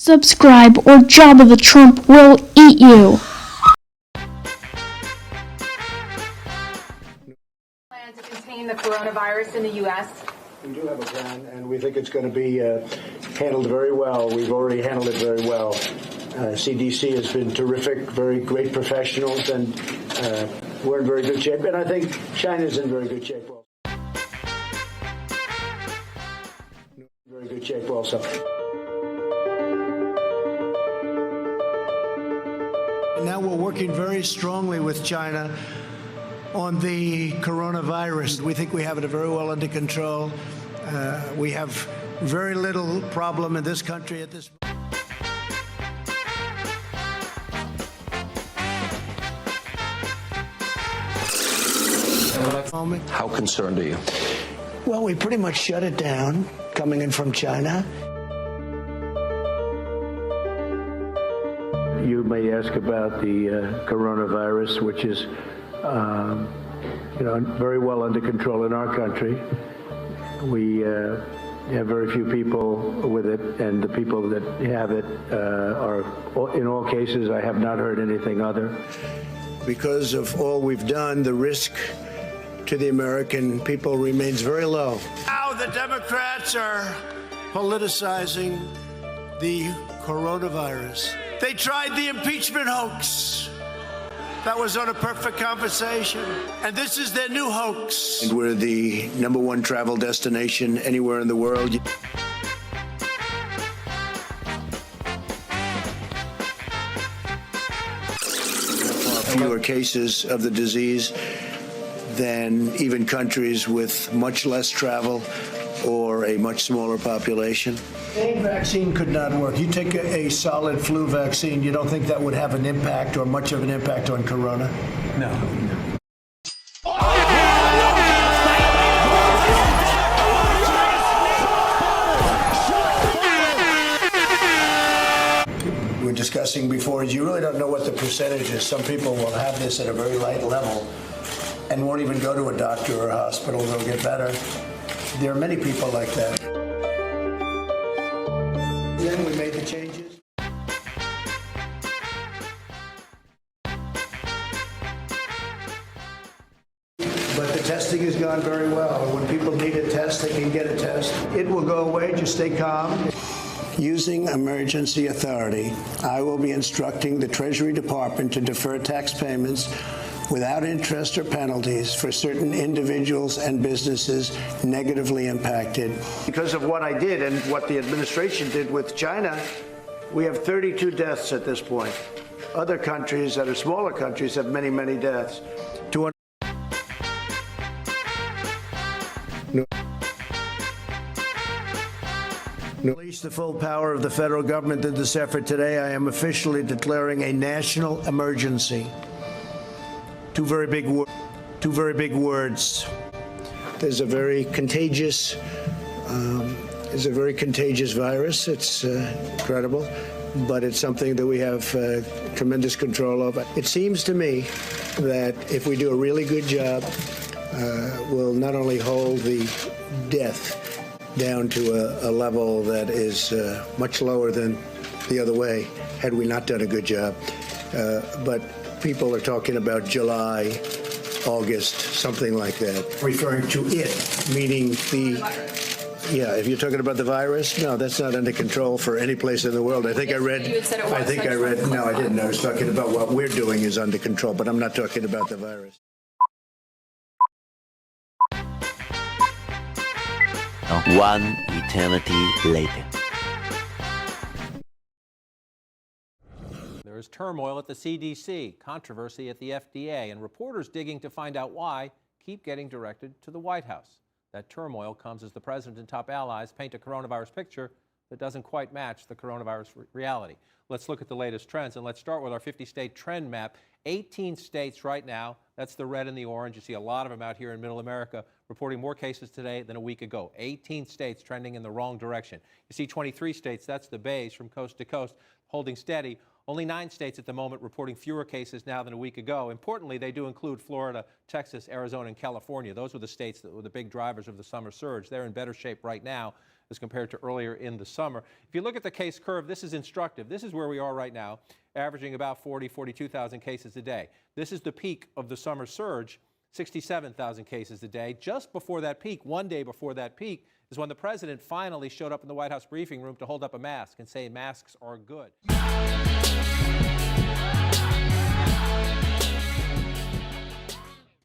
Subscribe or Jabba the Trump will eat you. Plan to contain the coronavirus in the U.S.? We do have a plan, and we think it's going to be handled very well. We've already handled it very well. CDC has been terrific, very great professionals, and we're in very good shape. And I think China's in very good shape also. Very good shape also. Now we're working very strongly with China on the coronavirus. We think we have it very well under control. We have very little problem in this country at this moment. How concerned are you? Well, we pretty much shut it down coming in from China. You may ask about the coronavirus, which is, very well under control in our country. We have very few people with it, and the people that have it are, in all cases, I have not heard anything other. Because of all we've done, the risk to the American people remains very low. Now the Democrats are politicizing the coronavirus. They tried the impeachment hoax. That was on a perfect conversation. And this is their new hoax. And we're the #1 travel destination anywhere in the world. Fewer cases of the disease than even countries with much less travel or a much smaller population. A vaccine could not work. You take a solid flu vaccine, you don't think that would have an impact or much of an impact on corona? No. We were discussing before, you really don't know what the percentage is. Some people will have this at a very light level and won't even go to a doctor or a hospital. They'll get better. There are many people like that. Then we made the changes. But the testing has gone very well. When people need a test, they can get a test. It will go away. Just stay calm. Using emergency authority, I will be instructing the Treasury Department to defer tax payments without interest or penalties for certain individuals and businesses negatively impacted. Because of what I did and what the administration did with China, we have 32 deaths at this point. Other countries that are smaller countries have many, many deaths. Release the full power of the federal government in this effort today. I am officially declaring a national emergency. Two very big words. There's a very contagious virus. It's incredible, but it's something that we have tremendous control over. It seems to me that if we do a really good job, we'll not only hold the death down to a level that is much lower than the other way, had we not done a good job, but people are talking about July, August, something like that. Referring to it, meaning if you're talking about the virus, no, that's not under control for any place in the world. I think I read, no, I didn't. I was talking about what we're doing is under control, but I'm not talking about the virus. One eternity later. There is turmoil at the CDC, controversy at the FDA, and reporters digging to find out why keep getting directed to the White House. That turmoil comes as the president and top allies paint a coronavirus picture that doesn't quite match the coronavirus reality. Let's look at the latest trends, and let's start with our 50-state trend map. 18 states right now, that's the red and the orange. You see a lot of them out here in Middle America reporting more cases today than a week ago. 18 states trending in the wrong direction. You see 23 states, that's the beige from coast to coast, holding steady. Only 9 states at the moment reporting fewer cases now than a week ago. Importantly, they do include Florida, Texas, Arizona, and California. Those were the states that were the big drivers of the summer surge. They're in better shape right now as compared to earlier in the summer. If you look at the case curve, this is instructive. This is where we are right now, averaging about 42,000 cases a day. This is the peak of the summer surge, 67,000 cases a day. Just before that peak, one day before that peak, is when the president finally showed up in the White House briefing room to hold up a mask and say masks are good.